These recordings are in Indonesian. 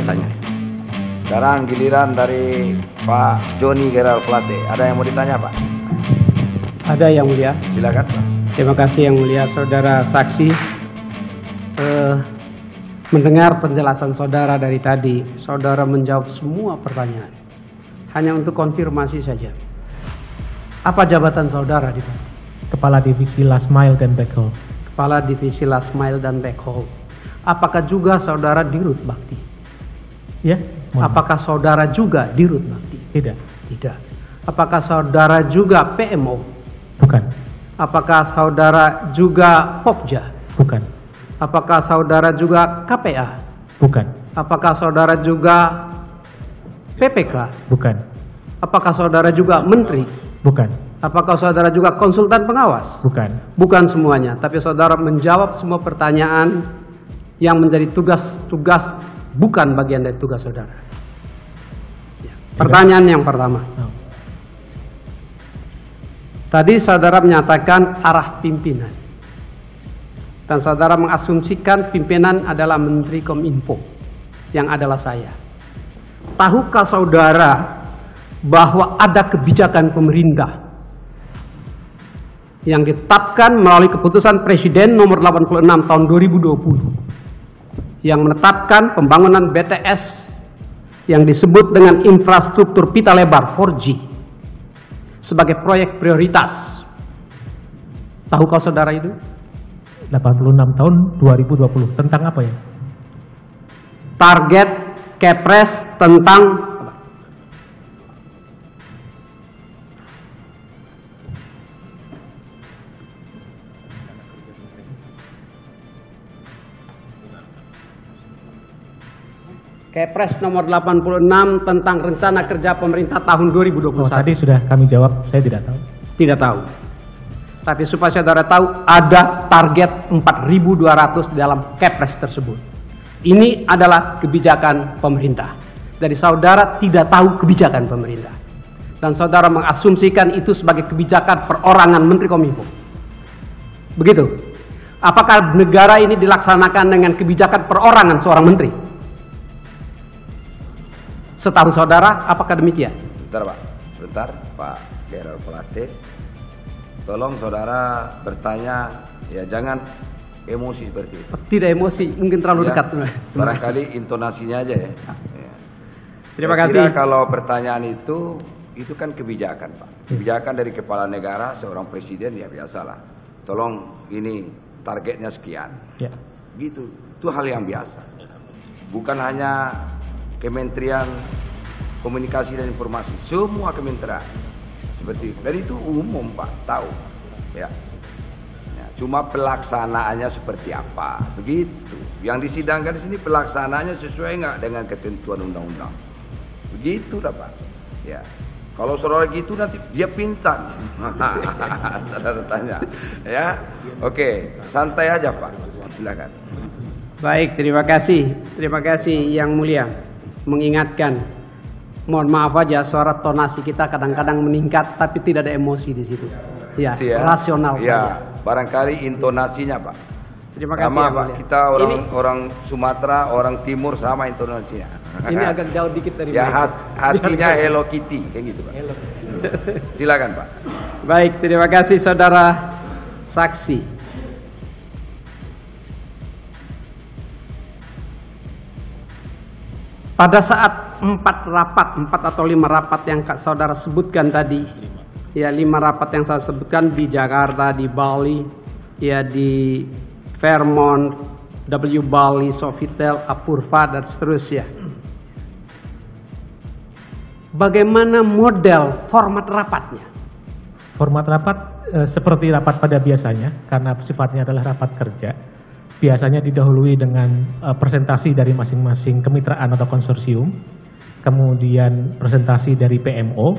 ditanya. Sekarang giliran dari Pak Joni Gerald Plate. Ada yang mau ditanya, Pak? Ada yang mulia. Silakan, Pak. Terima kasih yang mulia, saudara saksi. Mendengar penjelasan saudara dari tadi, saudara menjawab semua pertanyaan. Hanya untuk konfirmasi saja. Apa jabatan saudara di Bakti? Kepala Divisi Last Mile dan Backhaul. Kepala Divisi Last Mile dan Backhaul. Apakah juga saudara Dirut Bakti? Ya. Apakah saudara juga Dirut Bakti? Tidak. Tidak. Apakah saudara juga PMO? Bukan. Apakah saudara juga Popja? Bukan. Apakah saudara juga KPA? Bukan. Apakah saudara juga PPK? Bukan. Apakah saudara juga menteri? Bukan. Apakah saudara juga konsultan pengawas? Bukan. Bukan semuanya, tapi saudara menjawab semua pertanyaan yang menjadi tugas-tugas bukan bagian dari tugas saudara. Ya. Pertanyaan yang pertama. Tadi saudara menyatakan arah pimpinan. Dan saudara mengasumsikan pimpinan adalah Menteri Kominfo, yang adalah saya. Tahukah saudara bahwa ada kebijakan pemerintah yang ditetapkan melalui keputusan Presiden nomor 86 tahun 2020 yang menetapkan pembangunan BTS yang disebut dengan infrastruktur pita lebar 4G sebagai proyek prioritas? Tahukah saudara itu? 86 tahun 2020. Tentang apa ya? Target Kepres tentang Kepres nomor 86 tentang rencana kerja pemerintah tahun 2021. Tadi sudah kami jawab, saya tidak tahu. Tidak tahu. Tapi supaya saudara tahu, ada target 4.200 dalam Kepres tersebut. Ini adalah kebijakan pemerintah. Dari saudara tidak tahu kebijakan pemerintah. Dan saudara mengasumsikan itu sebagai kebijakan perorangan Menteri Kominfo. Begitu. Apakah negara ini dilaksanakan dengan kebijakan perorangan seorang menteri? Setahu saudara, apakah demikian? Sebentar, Pak. Sebentar, Pak Gerald Plate. Tolong saudara bertanya, ya jangan emosi seperti itu. Tidak emosi, mungkin terlalu dekat. Barangkali intonasinya aja ya. Terima Saya kasih. kira kalau pertanyaan itu kan kebijakan, Pak. Kebijakan dari kepala negara, seorang presiden, ya biasalah. Tolong ini targetnya sekian. Ya. Gitu, itu hal yang biasa. Bukan hanya Kementerian Komunikasi dan Informasi, semua kementerian. Seperti itu. Dan itu umum, Pak, tahu. Ya. Ya, cuma pelaksanaannya seperti apa, begitu. Yang disidangkan di sini pelaksanaannya sesuai nggak dengan ketentuan undang-undang. Begitu, Pak. Ya. Kalau saudara gitu nanti dia pingsan. Saudara tanya, ya. Oke, santai aja, Pak. Silakan. Baik, terima kasih. Terima kasih yang mulia. Mengingatkan. Mohon maaf aja, suara tonasi kita kadang-kadang meningkat, tapi tidak ada emosi di situ. Ya, rasional ya, saja. Barangkali intonasinya, Pak. Terima kasih, sama, yang Pak. mulia. Kita orang Sumatera, orang Timur sama intonasinya. Ini agak jauh dikit dari ya, mereka. hatinya Hello Kitty, kayak gitu, Pak. Hello. Silakan, Pak. Baik, terima kasih saudara saksi. Pada saat 4 atau 5 rapat yang saudara sebutkan tadi, ya 5 rapat yang saya sebutkan di Jakarta, di Bali, ya di Fairmont, W Bali, Sofitel, Apurva, dan seterusnya. Bagaimana model format rapatnya? Format rapat seperti rapat pada biasanya, karena sifatnya adalah rapat kerja. Biasanya didahului dengan presentasi dari masing-masing kemitraan atau konsorsium, kemudian presentasi dari PMO,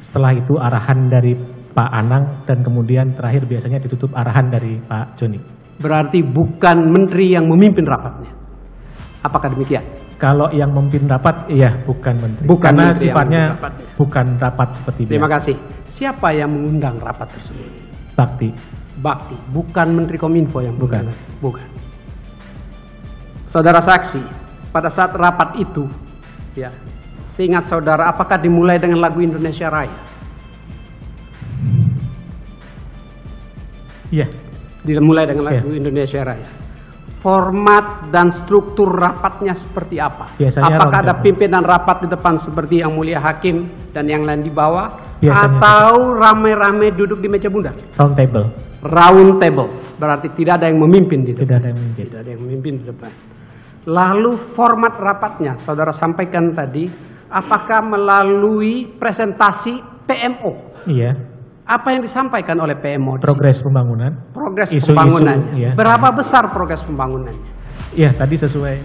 setelah itu arahan dari Pak Anang, dan kemudian terakhir biasanya ditutup arahan dari Pak Joni. Berarti bukan menteri yang memimpin rapatnya. Apakah demikian? Kalau yang memimpin rapat, iya bukan menteri. Bukan karena menteri sifatnya bukan rapat seperti biasa. Terima kasih. Siapa yang mengundang rapat tersebut? Bakti, bukan Menteri Kominfo yang bukan. Bukan. Saudara saksi, pada saat rapat itu, ya, seingat saudara, apakah dimulai dengan lagu Indonesia Raya? Iya. Dimulai dengan lagu Indonesia Raya. Format dan struktur rapatnya seperti apa? Biasanya apakah ada round pimpinan rapat di depan seperti Yang Mulia Hakim dan yang lain di bawah? Biasanya Atau rame-rame duduk di meja bundar? Round table. Round table, berarti tidak ada yang memimpin di depan. Tidak ada yang memimpin. Tidak ada yang memimpin di depan. Lalu format rapatnya, saudara sampaikan tadi, apakah melalui presentasi PMO? Iya. Apa yang disampaikan oleh PMO? Progres pembangunan. Progres Isu-isu, pembangunannya. iya. Berapa besar progres pembangunannya? Iya, tadi sesuai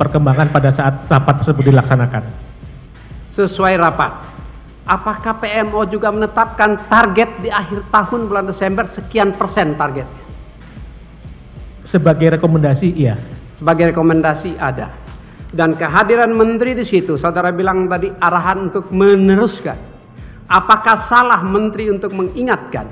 perkembangan pada saat rapat tersebut dilaksanakan. Sesuai rapat. Apakah PMO juga menetapkan target di akhir tahun bulan Desember sekian persen targetnya? Sebagai rekomendasi, iya. Sebagai rekomendasi ada. Dan kehadiran menteri di situ, saudara bilang tadi arahan untuk meneruskan. Apakah salah menteri untuk mengingatkan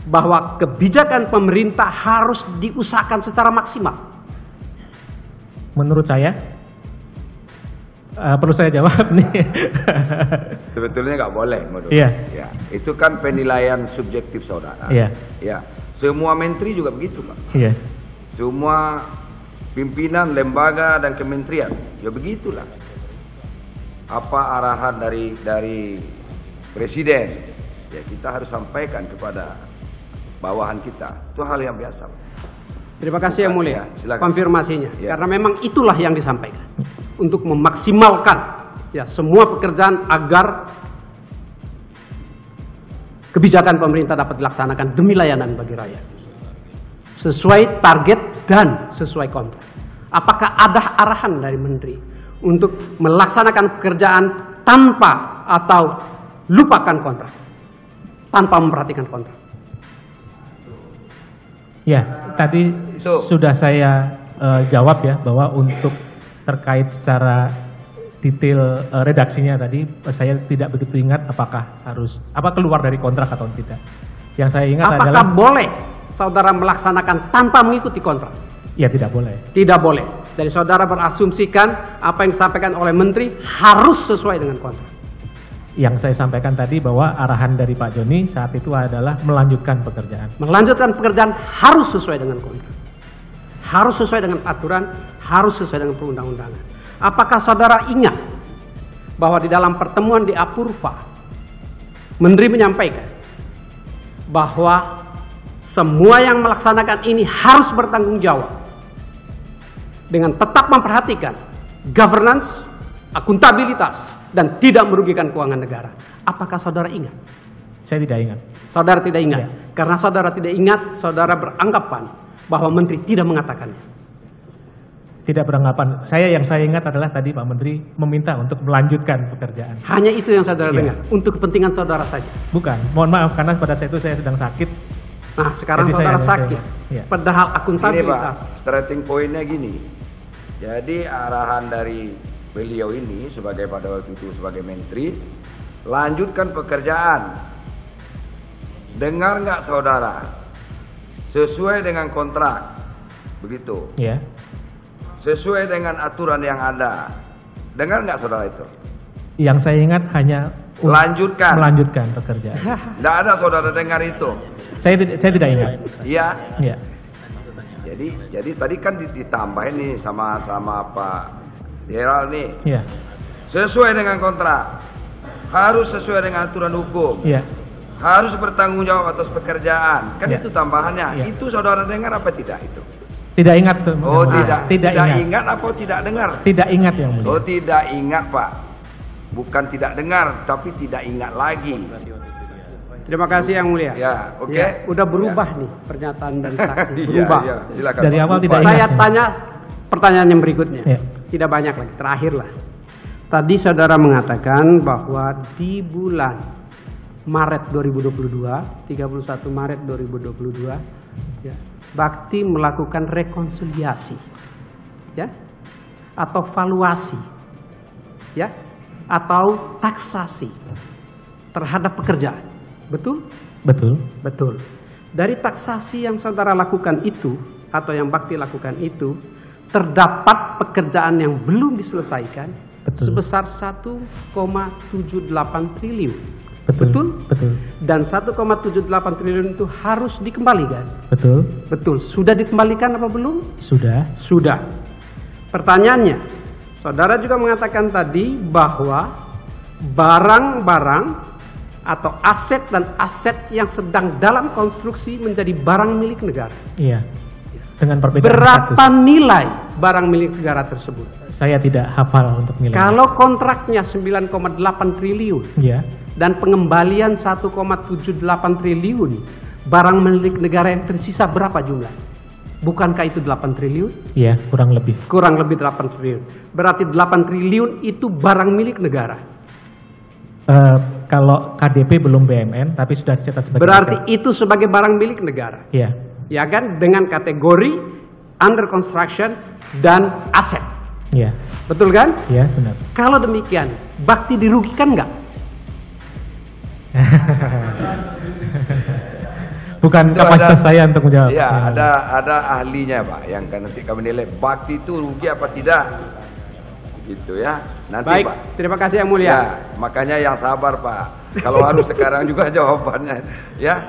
bahwa kebijakan pemerintah harus diusahakan secara maksimal? Menurut saya, perlu saya jawab nih. Sebetulnya nggak boleh menurut. Iya. Ya, itu kan penilaian subjektif saudara. Iya. Ya, semua menteri juga begitu, Pak. Iya. Semua pimpinan lembaga dan kementerian, ya begitulah. Apa arahan dari presiden, ya kita harus sampaikan kepada bawahan kita. Itu hal yang biasa. Terima kasih Yang Mulia, silakan. konfirmasinya. Ya. Karena memang itulah yang disampaikan untuk memaksimalkan ya semua pekerjaan agar kebijakan pemerintah dapat dilaksanakan demi layanan bagi rakyat, sesuai target dan sesuai kontrak. Apakah ada arahan dari menteri untuk melaksanakan pekerjaan tanpa atau lupakan kontrak, tanpa memperhatikan kontrak? Ya, tadi sudah saya jawab ya, bahwa untuk terkait secara detail redaksinya tadi, saya tidak begitu ingat apakah harus keluar dari kontrak atau tidak. Yang saya ingat apakah adalah boleh saudara melaksanakan tanpa mengikuti kontrak? ya tidak boleh. Tidak boleh. Dari saudara berasumsikan apa yang disampaikan oleh menteri harus sesuai dengan kontrak. Yang saya sampaikan tadi bahwa arahan dari Pak Joni saat itu adalah melanjutkan pekerjaan. Melanjutkan pekerjaan harus sesuai dengan kontrak. Harus sesuai dengan aturan, harus sesuai dengan perundang-undangan. Apakah saudara ingat bahwa di dalam pertemuan di Apurva, menteri menyampaikan bahwa semua yang melaksanakan ini harus bertanggung jawab dengan tetap memperhatikan governance, akuntabilitas, dan tidak merugikan keuangan negara. Apakah saudara ingat? Saya tidak ingat. Saudara tidak ingat. Ya. Karena saudara tidak ingat, saudara beranggapan bahwa menteri tidak mengatakannya. Tidak beranggapan. Yang saya ingat adalah tadi Pak Menteri meminta untuk melanjutkan pekerjaan. Hanya itu yang saudara Ya. dengar, untuk kepentingan saudara saja. Bukan, mohon maaf karena pada saat itu saya sedang sakit. Nah, sekarang Jadi saudara saya- sakit. ya. Padahal Ini akuntabilitas. Pak, starting pointnya gini. Jadi arahan dari beliau ini sebagai pada waktu itu sebagai menteri, lanjutkan pekerjaan. Dengar nggak saudara? Sesuai dengan kontrak, begitu. Ya. Sesuai dengan aturan yang ada. Dengar nggak saudara itu? Yang saya ingat hanya Lanjutkan. melanjutkan pekerjaan. Nggak ada saudara dengar itu. saya tidak ingat. Iya. Ya. Jadi tadi kan ditambahin nih sama Pak Gerald nih. Ya. Sesuai dengan kontrak. Harus sesuai dengan aturan hukum. Ya. Harus bertanggung jawab atas pekerjaan. Kan Ya. itu tambahannya. Ya. Itu saudara dengar apa tidak itu? Tidak ingat. Oh, Maaf. tidak ingat. ingat apa tidak dengar? Tidak ingat yang mulia. Oh, tidak ingat, Pak. Bukan tidak dengar, tapi tidak ingat lagi. Terima kasih Yang Mulia. Ya, oke. Ya, udah berubah nih pernyataan dan saksi. Berubah. Iya, silakan. Dari Pak. awal Lupa. tidak Saya ingat. tanya pertanyaan yang berikutnya. Ya. Tidak banyak lagi, terakhir lah. Tadi saudara mengatakan bahwa di bulan Maret 2022, 31 Maret 2022, ya, Bakti melakukan rekonsiliasi, ya, atau valuasi, ya, atau taksasi terhadap pekerjaan. Betul? Betul. Betul. Dari taksasi yang saudara lakukan itu, atau yang Bakti lakukan itu, terdapat pekerjaan yang belum diselesaikan sebesar 1,78 triliun. Betul? Betul. Dan 1,78 triliun itu harus dikembalikan. Betul. Betul. Sudah dikembalikan apa belum? Sudah. Sudah. Pertanyaannya, saudara juga mengatakan tadi bahwa barang-barang atau aset dan aset yang sedang dalam konstruksi menjadi barang milik negara. Iya. Dengan perbedaan Berapa status. nilai barang milik negara tersebut? Saya tidak hafal untuk nilai. Kalau kontraknya 9,8 triliun Iya. dan pengembalian 1,78 triliun, barang milik negara yang tersisa berapa jumlah? Bukankah itu 8 triliun? Iya, kurang lebih. Kurang lebih 8 triliun. Berarti 8 triliun itu barang milik negara. Kalau KDP belum BMN, tapi sudah dicatat sebagai Berarti aset. itu sebagai barang milik negara. Iya. Ya kan? Dengan kategori under construction dan aset. Iya. Betul kan? Iya, benar. Kalau demikian, Bakti dirugikan nggak? Bukan Itu kapasitas saya untuk menjawab. Ya, ada ahlinya Pak yang nanti kami nilai Bakti itu rugi apa tidak. Gitu ya. Nanti Baik, Pak. terima kasih yang mulia. Ya, makanya yang sabar Pak. Kalau harus sekarang juga jawabannya ya.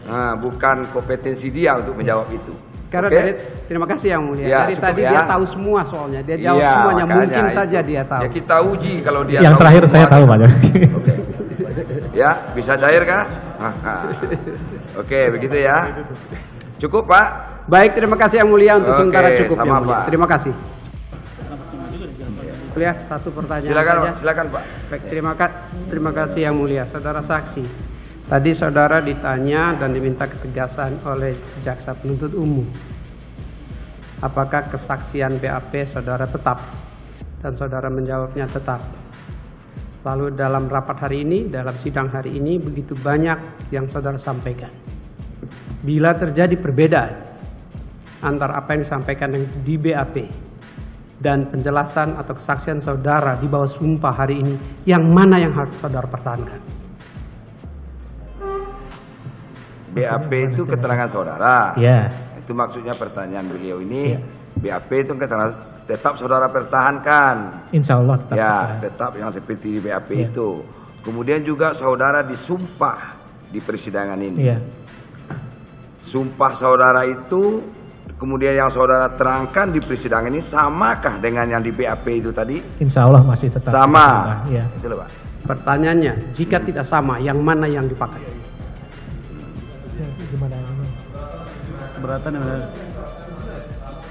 Nah, bukan kompetensi dia untuk menjawab itu. Karena Oke? dari, terima kasih yang mulia. Ya, Dari cukup tadi ya. dia tahu semua soalnya. Dia jawab Iya, semuanya. makanya Mungkin itu. saja dia tahu. Ya kita uji kalau dia Yang tahu terakhir saya tahu, semuanya. Pak. Oke. Ya, bisa cair kah? Oke, begitu ya. Cukup Pak. Baik, terima kasih yang mulia untuk Oke, sementara cukup sama, yang mulia. Pak. Terima kasih. Mulia, satu pertanyaan Silakan saja. Pak, silakan Pak. Baik, terima kasih yang mulia, saudara saksi. Tadi saudara ditanya dan diminta ketegasan oleh jaksa penuntut umum. Apakah kesaksian BAP saudara tetap? Dan saudara menjawabnya tetap. Lalu dalam rapat hari ini, dalam sidang hari ini, begitu banyak yang saudara sampaikan. Bila terjadi perbedaan antara apa yang disampaikan di BAP dan penjelasan atau kesaksian saudara di bawah sumpah hari ini, yang mana yang harus saudara pertahankan? BAP itu keterangan saudara. Iya. Itu maksudnya pertanyaan beliau ini. Iya. BAP itu keterangan tetap saudara pertahankan. Insya Allah tetap. Ya, tetap yang seperti di BAP Iya. itu. Kemudian juga saudara disumpah di persidangan ini. Iya. Sumpah saudara itu kemudian yang saudara terangkan di persidangan ini samakah dengan yang di BAP itu tadi? Insya Allah masih tetap. Sama. Iya. Itu loh Pak. Pertanyaannya, jika tidak sama, yang mana yang dipakai? Gimana? Keberatan ya benar.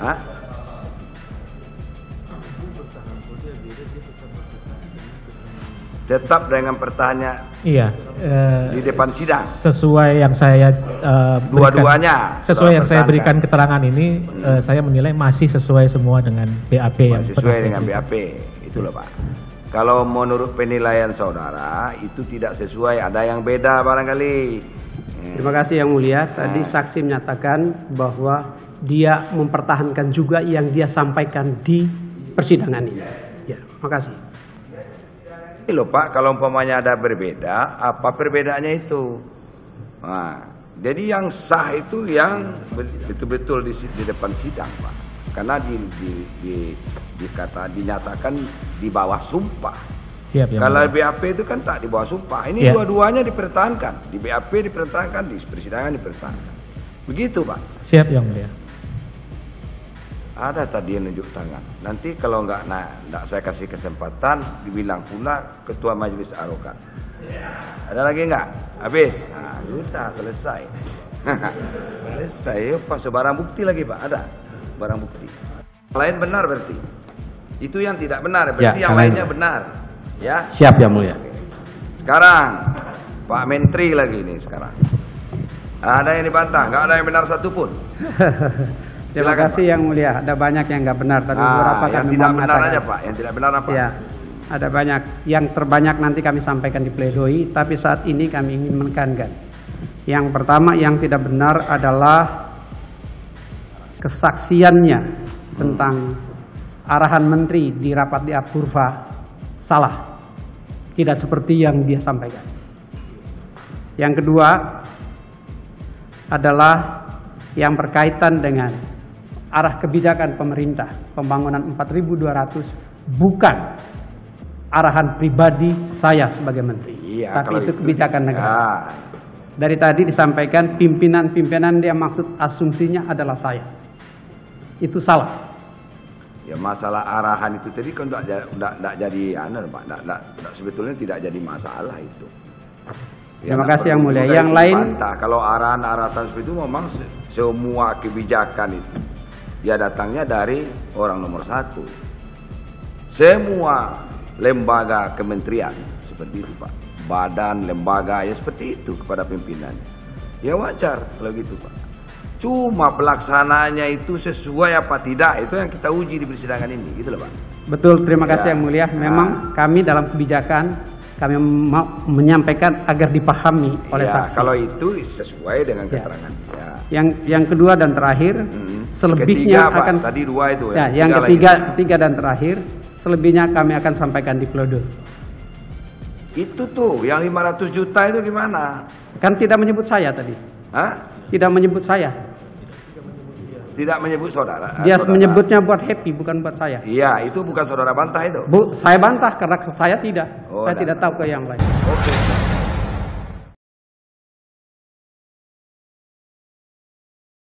Hah? Tetap dengan pertanyaan Iya. di depan sidang. Sesuai yang saya Dua-duanya sesuai yang saya pertahankan. berikan keterangan ini, saya menilai masih sesuai semua dengan BAP yang Sesuai pernah saya dengan berikan. BAP. Itu loh Pak. Kalau menurut penilaian saudara itu tidak sesuai, ada yang beda barangkali. Terima kasih yang mulia. Tadi saksi menyatakan bahwa dia mempertahankan juga yang dia sampaikan di persidangan ini. Ya, makasih. Ini loh Pak, kalau umpamanya ada berbeda, apa perbedaannya itu? Nah, jadi yang sah itu yang betul-betul di depan sidang Pak. Karena dinyatakan di bawah sumpah. Siap ya. Kalau Mulia. BAP itu kan tak di bawah sumpah. Ini Iya. dua-duanya dipertahankan. Di BAP dipertahankan, di persidangan dipertahankan. Begitu Pak. Siap yang mulia. Ada tadi yang nunjuk tangan. Nanti kalau nggak saya kasih kesempatan, dibilang pula Ketua Majelis Arogan. Ada lagi nggak? Habis. Nah, sudah selesai. Selesai. Pas barang bukti lagi Pak. Ada barang bukti. Lain benar berarti. Itu yang tidak benar. Berarti Ya, yang lain lainnya benar. Ya. Siap yang mulia. Sekarang Pak Menteri lagi nih sekarang. Ada yang dibantah? Nggak ada yang benar satupun. Terima Silakan, kasih yang mulia. Ada banyak yang nggak benar. Tadi beberapa kan yang memang tidak benar mengatakan. aja Pak. Yang tidak benar apa? Ya, ada banyak. Yang terbanyak nanti kami sampaikan di pledoi. Tapi saat ini kami ingin menekankan. Yang pertama yang tidak benar adalah kesaksiannya tentang arahan menteri di rapat di Apurva salah. Tidak seperti yang dia sampaikan. Yang kedua adalah yang berkaitan dengan arah kebijakan pemerintah pembangunan 4.200 bukan arahan pribadi saya sebagai menteri, Iya, tapi kalau itu kebijakan negara. Ya. Dari tadi disampaikan pimpinan-pimpinan, dia maksud asumsinya adalah saya. Itu salah. Ya masalah arahan itu tadi kan enggak jadi Pak. Enggak, sebetulnya tidak jadi masalah itu. Ya, Terima kasih Yang Mulia. juga Yang lain, dibantah. Kalau arahan-arahan seperti itu memang semua kebijakan itu ya datangnya dari orang nomor 1. Semua lembaga kementerian seperti itu Pak. Badan, lembaga ya seperti itu kepada pimpinan. Ya wajar kalau gitu Pak. Cuma pelaksananya itu sesuai apa tidak, itu yang kita uji di persidangan ini, gitu loh Pak. betul, terima kasih Ya. Yang Mulia. Memang kami dalam kebijakan kami mau menyampaikan agar dipahami oleh Ya, saksi. kalau itu sesuai dengan Ya. keterangan. Ya. Yang kedua dan terakhir, selebihnya Ketiga, Pak. akan Tadi 2 itu ya, ya. yang Tiga ketiga dan terakhir, selebihnya kami akan sampaikan di pledoi. itu tuh yang 500 juta itu gimana? Kan tidak menyebut saya tadi. Hah? Tidak menyebut saya. Tidak menyebut saudara. Dia saudara. menyebutnya buat Happy, bukan buat saya. Iya, itu bukan saudara bantah itu. Bu, saya bantah karena saya tidak. Oh, saya tidak enggak. tahu ke yang lain. Oke.